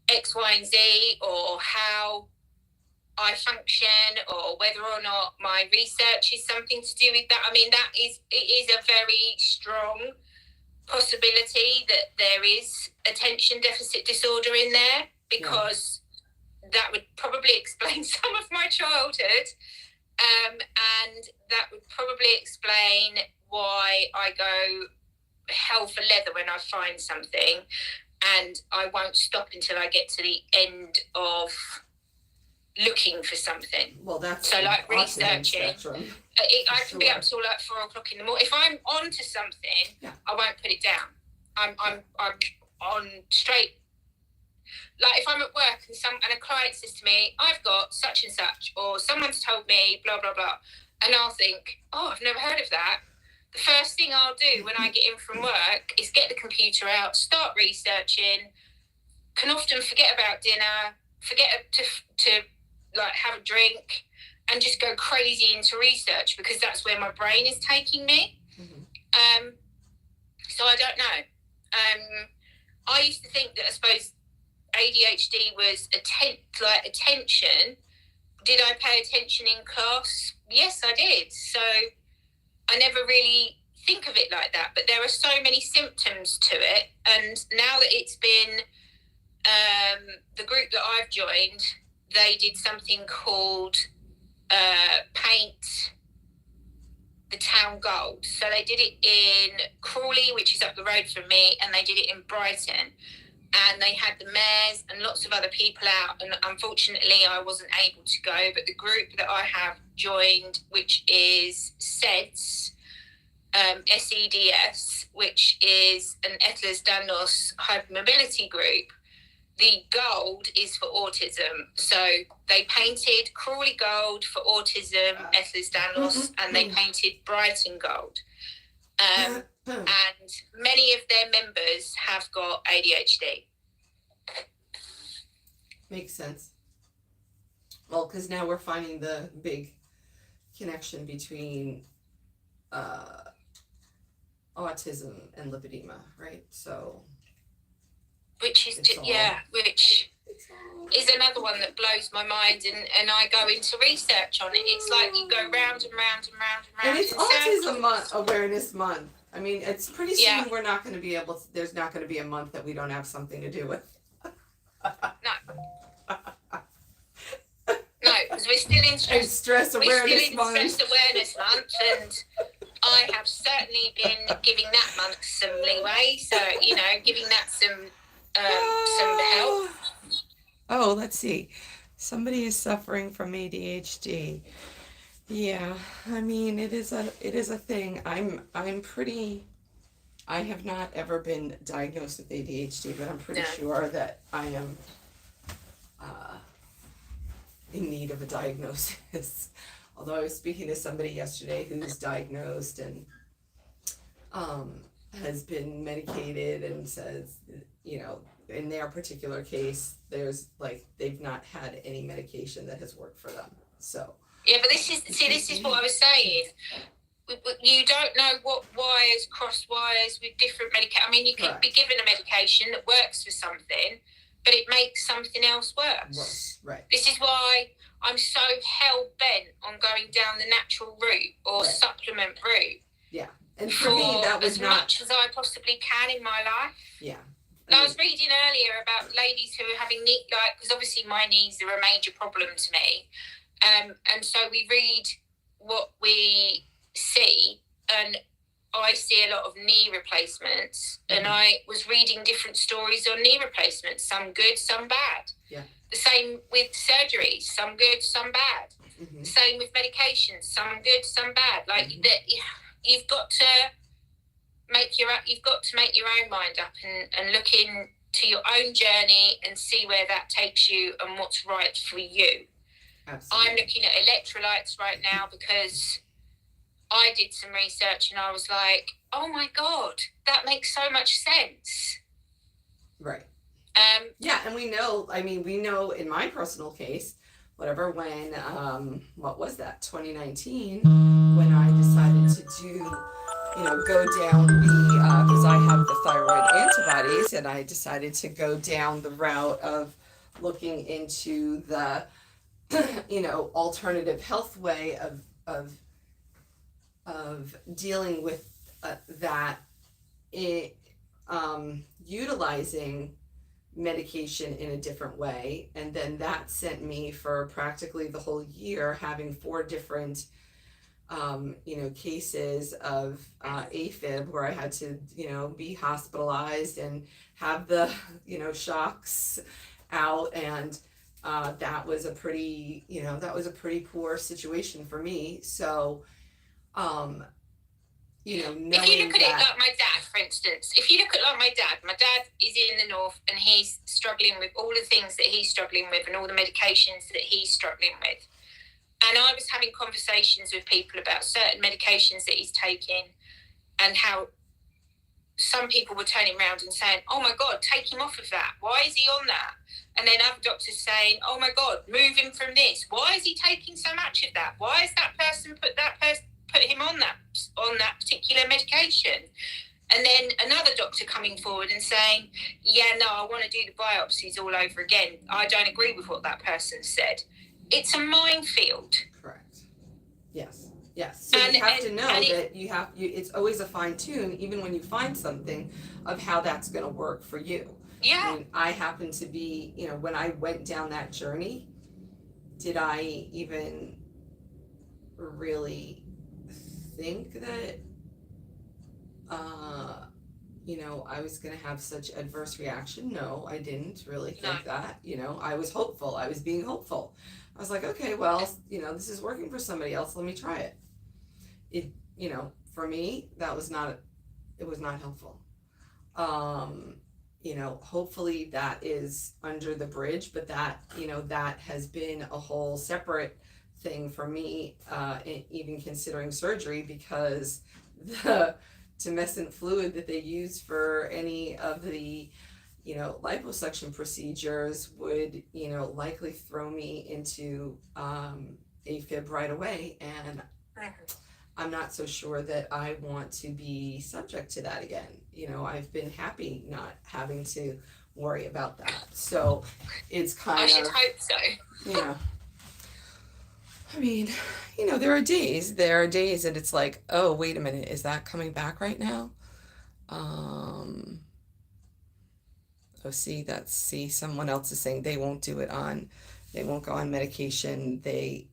X, Y, and Z, or how I function, or whether or not my research is something to do with that, I mean, it is a very strong possibility that there is attention deficit disorder in there, because that would probably explain some of my childhood, and that would probably explain why I go hell for leather when I find something, and I won't stop until I get to the end of looking for something. Well, that's so like researching. I can be up till like 4 o'clock in the morning. If I'm onto something, I won't put it down. I'm on straight. Like if I'm at work and a client says to me, I've got such and such, or someone's told me blah blah blah, and I'll think, oh, I've never heard of that. The first thing I'll do when I get in from work is get the computer out, start researching. Can often forget about dinner, forget to like have a drink, and just go crazy into research, because that's where my brain is taking me. Mm-hmm. So I don't know. I used to think that, I suppose, ADHD was attention. Did I pay attention in class? Yes, I did. So I never really think of it like that. But there are so many symptoms to it. And now that it's been the group that I've joined, they did something called Paint the Town Gold. So they did it in Crawley, which is up the road from me, and they did it in Brighton. And they had the mayors and lots of other people out. And unfortunately, I wasn't able to go. But the group that I have joined, which is SEDS, SEDS, which is an Ehlers-Danlos hypermobility group, the gold is for autism. So they painted Crawley gold for autism, Ehlers-Danlos, and they painted Brighton gold. And many of their members have got ADHD. Makes sense. Well, because now we're finding the big connection between autism and lymphedema, right? So, which is another one that blows my mind, and I go into research on it. It's like you go round and round and round and round. And it's Autism Awareness Month. I mean, it's pretty soon we're not going to be able to, there's not going to be a month that we don't have something to do with. No, because we're still in Stress Awareness Month, and I have certainly been giving that month some leeway. So, giving that some help. Oh, let's see. Somebody is suffering from ADHD. Yeah, I mean, it is a thing. I have not ever been diagnosed with ADHD, but I'm pretty sure that I am in need of a diagnosis. Although I was speaking to somebody yesterday who's diagnosed and has been medicated, and says, in their particular case, there's they've not had any medication that has worked for them. So yeah, but this is what I was saying. You don't know what wires cross wires with different medication. I mean, you could be given a medication that works for something, but it makes something else worse. Right. This is why I'm so hell bent on going down the natural route or supplement route. Yeah, and for me, that was as much as I possibly can in my life. Yeah. I was reading earlier about ladies who are having because obviously my knees are a major problem to me. And so we read what we see, and I see a lot of knee replacements, and I was reading different stories on knee replacements, some good, some bad. Yeah. The same with surgeries, some good, some bad. Mm-hmm. The same with medications, some good, some bad. You've got to make your own mind up and look into your own journey and see where that takes you and what's right for you. Absolutely. I'm looking at electrolytes right now because I did some research and I was like, oh my God, that makes so much sense. Right. Yeah, and we know, in my personal case, whatever, when, what was that, 2019, when I decided to do, go down the, because I have the thyroid antibodies, and I decided to go down the route of looking into the, alternative health way of dealing with that, it, utilizing medication in a different way, and then that sent me for practically the whole year having 4 different cases of AFib where I had to be hospitalized and have the shocks out, and that was a pretty poor situation for me. So knowing if you look at that, it like my dad, for instance, if you look at like my dad is in the north and he's struggling with all the things that he's struggling with and all the medications that he's struggling with. And I was having conversations with people about certain medications that he's taking and how some people were turning around and saying, oh my God, take him off of that. Why is he on that? And then other doctors saying, oh my God, move him from this. Why is he taking so much of that? Why has that person put him on that particular medication? And then another doctor coming forward and saying, yeah, no, I want to do the biopsies all over again. I don't agree with what that person said. It's a minefield. correct. Yes. So you have to know that it's always a fine tune, even when you find something, of how that's going to work for you. Yeah. I happen to be, when I went down that journey, did I even really think that, I was going to have such adverse reaction? No, I didn't really think that. I was hopeful. I was being hopeful. I was like, okay, well, this is working for somebody else. Let me try it. For me, it was not helpful. Hopefully that is under the bridge, but that has been a whole separate thing for me, even considering surgery, because the tumescent fluid that they use for any of the liposuction procedures would likely throw me into AFib right away, and I'm not so sure that I want to be subject to that again. I've been happy not having to worry about that. So it's kind of, I should hope so. There are days and it's like, oh, wait a minute, is that coming back right now? Someone else is saying they won't go on medication. The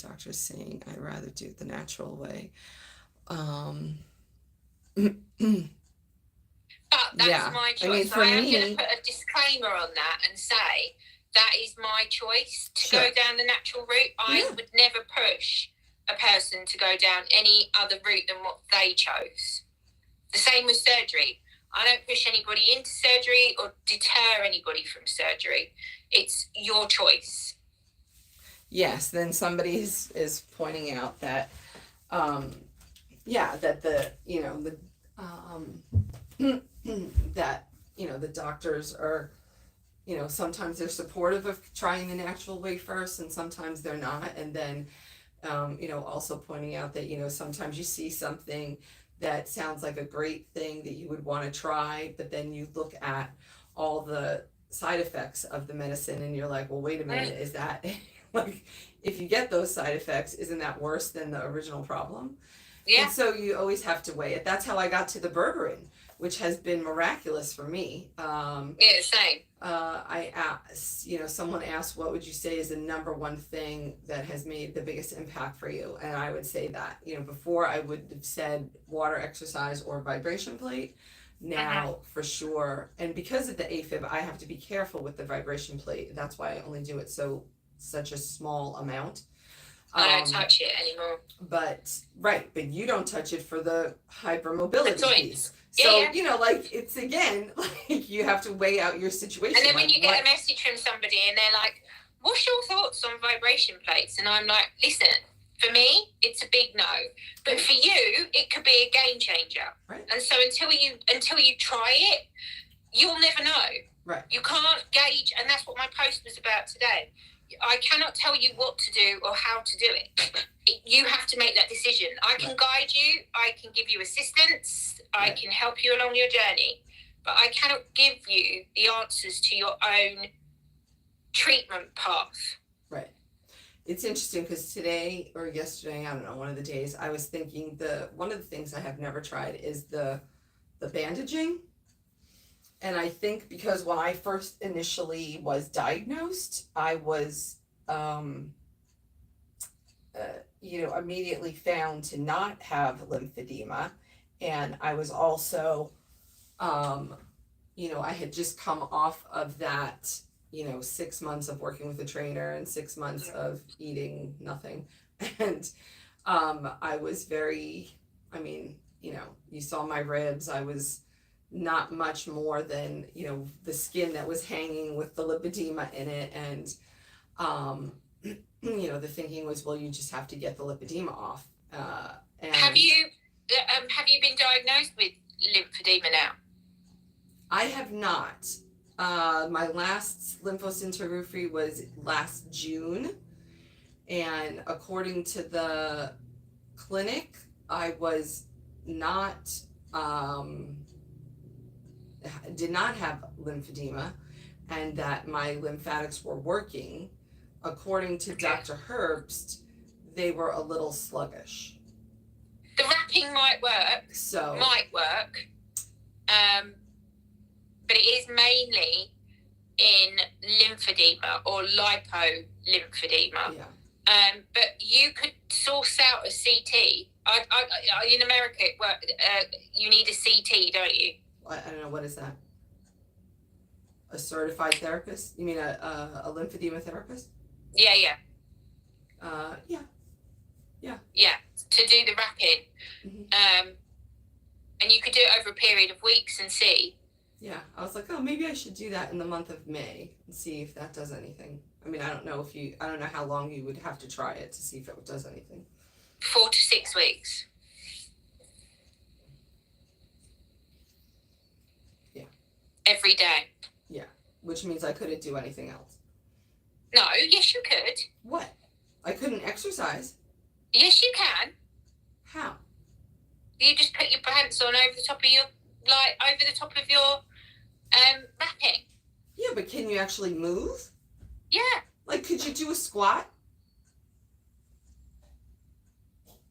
doctor's saying I'd rather do it the natural way. But that's my choice. I am going to put a disclaimer on that and say that is my choice to go down the natural route. I would never push a person to go down any other route than what they chose. The same with surgery. I don't push anybody into surgery or deter anybody from surgery. It's your choice. Yes, then somebody is pointing out that, that the doctors are, sometimes they're supportive of trying the natural way first, and sometimes they're not. And then, also pointing out that, sometimes you see something that sounds like a great thing that you would want to try, but then you look at all the side effects of the medicine and you're like, well, wait a minute, is that like, if you get those side effects, isn't that worse than the original problem? Yeah. And so you always have to weigh it. That's how I got to the berberine, which has been miraculous for me. Same. I asked, someone asked, what would you say is the number one thing that has made the biggest impact for you? And I would say that, before I would have said water, exercise, or vibration plate. Now, for sure. And because of the AFib, I have to be careful with the vibration plate. That's why I only do it such a small amount. I don't touch it anymore. But you don't touch it for the hypermobility piece. So, it's again, like, you have to weigh out your situation. And then when you get a message from somebody and they're like, what's your thoughts on vibration plates? And I'm like, listen, for me, it's a big no. But for you, it could be a game changer. Right. And so until you try it, you'll never know. Right. You can't gauge, and that's what my post was about today. I cannot tell you what to do or how to do it. You have to make that decision. I can guide you. I can give you assistance. I can help you along your journey. But I cannot give you the answers to your own treatment path. Right. It's interesting because today or yesterday, I don't know, one of the days, I was thinking one of the things I have never tried is the bandaging. And I think because when I first initially was diagnosed, I was, immediately found to not have lymphedema. And I was also, I had just come off of that, 6 months of working with a trainer and 6 months of eating nothing. And I was very, you saw my ribs. I was not much more than the skin that was hanging with the lymphedema in it, and the thinking was, well, you just have to get the lymphedema off. And have you been diagnosed with lymphedema now? I have not. My last lymphoscintigraphy was last June, and according to the clinic, I was not did not have lymphedema, and that my lymphatics were working. According to Dr. Herbst, they were a little sluggish. The wrapping might work, but it is mainly in lymphedema or lipolymphedema. Yeah. But you could source out a CT. In America, you need a CT, don't you? I don't know, what is that? A certified therapist? You mean a lymphedema therapist? Yeah. Yeah. To do the wrapping. Mm-hmm. And you could do it over a period of weeks and see. Yeah, I was like, oh, maybe I should do that in the month of May and see if that does anything. I don't know how long you would have to try it to see if it does anything. 4 to 6 weeks. Yeah. Every day. Yeah, which means I couldn't do anything else. No, yes you could. What? I couldn't exercise? Yes you can. How? You just put your pants on over the top of your wrapping. Yeah, but can you actually move? Yeah. Like, could you do a squat?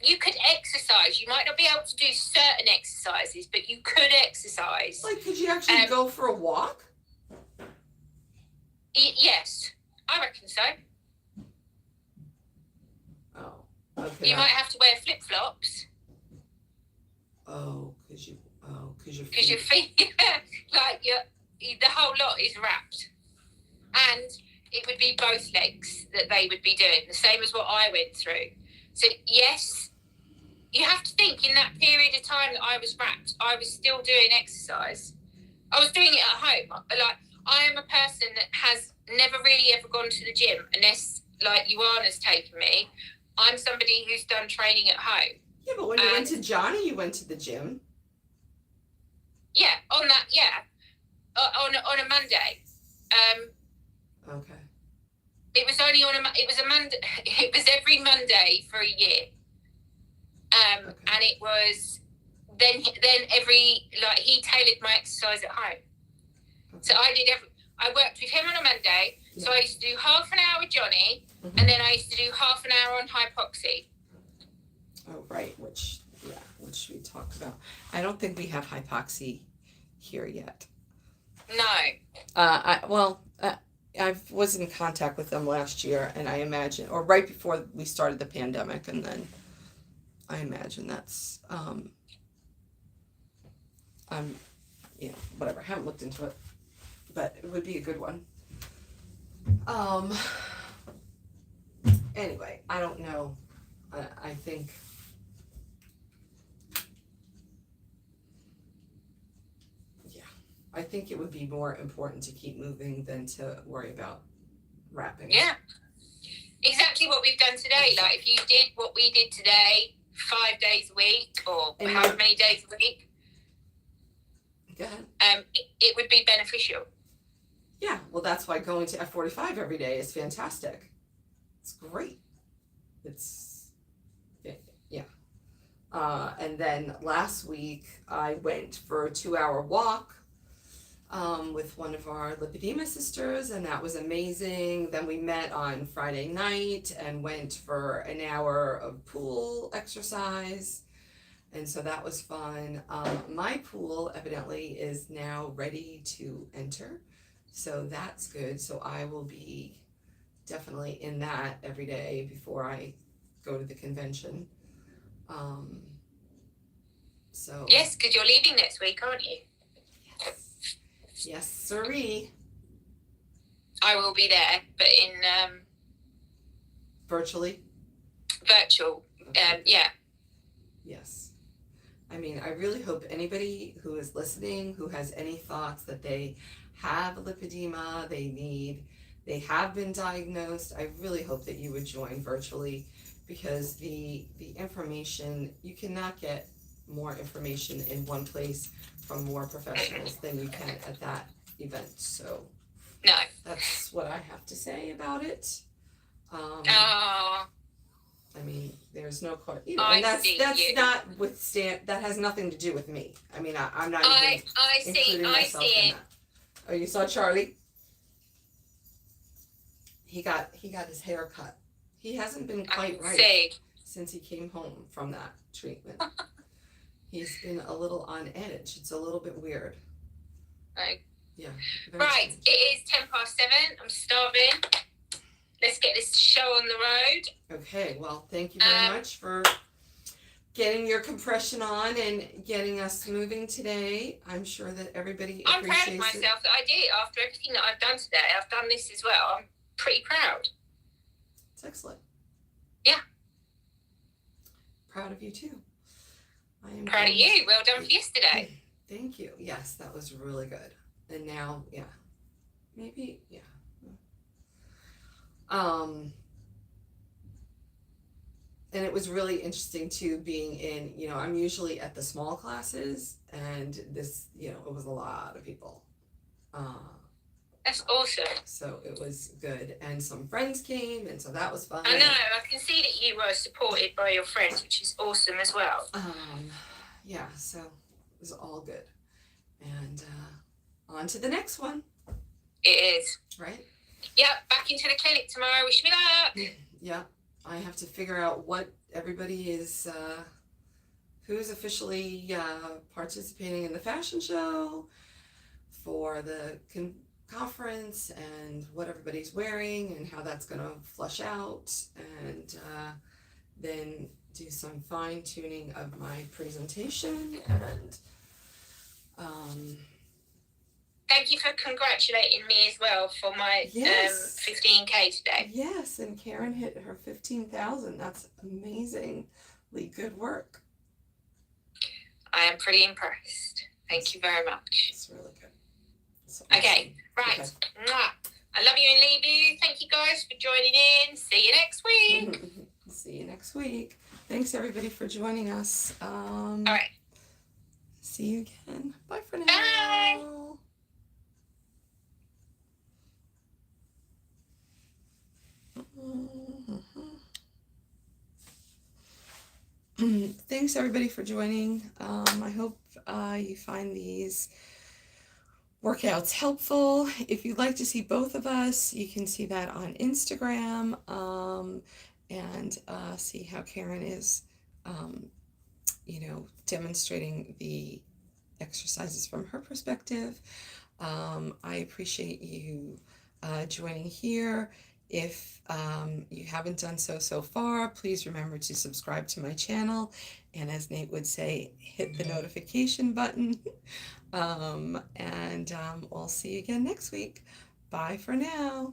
You could exercise. You might not be able to do certain exercises, but you could exercise. Like, could you actually go for a walk? Yes, I reckon so. Oh, okay. You might have to wear flip-flops. Oh, because your feet. Because your feet, the whole lot is wrapped. And it would be both legs that they would be doing, the same as what I went through. So, yes, you have to think in that period of time that I was wrapped, I was still doing exercise. I was doing it at home. Like, I am a person that has never really ever gone to the gym unless, like, Ioana's taken me. I'm somebody who's done training at home. Yeah, but when you went to Johnny, you went to the gym. Yeah, on a Monday. Okay. It was only it was every Monday for a year. Okay. And it was then he tailored my exercise at home. Okay. So I worked with him on a Monday. Yeah. So I used to do half an hour with Johnny, mm-hmm. and then I used to do half an hour on hypoxia. Oh, right, which we talked about. I don't think we have hypoxia here yet. No. I was in contact with them last year, and I imagine, or right before we started the pandemic, and then I imagine that's, whatever. I haven't looked into it, but it would be a good one. Anyway, I don't know. I think. I think it would be more important to keep moving than to worry about wrapping. Yeah. Exactly what we've done today. Like if you did what we did today 5 days a week or however many days a week, go ahead. It would be beneficial. Yeah, well, that's why going to F45 every day is fantastic. It's great. It's, yeah. And then last week I went for a 2-hour walk with one of our Lymphedema sisters, and that was amazing. Then we met on Friday night and went for an hour of pool exercise, and so that was fun. My pool evidently is now ready to enter, so that's good. So I will be definitely in that every day before I go to the convention. So yes, because you're leaving next week, aren't you? Yes, sirree. I will be there, but in virtually. Virtual. Okay. Yeah. Yes. I mean, I really hope anybody who is listening, who has any thoughts that they have lymphedema, they have been diagnosed, I really hope that you would join virtually, because the information, you cannot get more information in one place from more professionals than you can at that event. So no, that's what I have to say about it. Oh. I mean, there's no question, you know, and that's not that has nothing to do with me. I mean, I'm not even including myself in that. Oh, you saw Charlie? He got his hair cut. He hasn't been quite right since he came home from that treatment. He's been a little on edge. It's a little bit weird. Right. Yeah. Right. It is 7:10. I'm starving. Let's get this show on the road. Okay. Well, thank you very much for getting your compression on and getting us moving today. I'm sure that everybody appreciates it. I'm proud of myself that I did after everything that I've done today. I've done this as well. I'm pretty proud. It's excellent. Yeah. Proud of you too. I am proud of you. Well done for yesterday. Thank you. Yes, that was really good. And now, yeah, maybe, yeah. And it was really interesting too, being in, you know, I'm usually at the small classes, and this, you know, it was a lot of people. That's awesome. So it was good, and some friends came, and so that was fun. I know. I can see that you were supported by your friends, which is awesome as well. Yeah. So it was all good, and on to the next one. It is. Right. Yep. Back into the clinic tomorrow. Wish me luck. Yeah. I have to figure out what everybody is, who's officially participating in the fashion show for the conference, and what everybody's wearing and how that's going to flush out, and then do some fine tuning of my presentation. And thank you for congratulating me as well for my 15K today. Yes, and Karen hit her 15,000. That's amazingly good work. I am pretty impressed. Thank you very much. It's really good. It's awesome. Okay, right. Okay. I love you and leave you. Thank you guys for joining in. See you next week. See you next week. Thanks everybody for joining us. All right. See you again. Bye for now. Bye. Thanks everybody for joining. I hope you find these workouts helpful. If you'd like to see both of us, you can see that on Instagram, and see how Karen is, you know, demonstrating the exercises from her perspective. I appreciate you joining here. If you haven't done so far, please remember to subscribe to my channel, and as Nate would say, hit the notification button. And we'll see you again next week. Bye for now.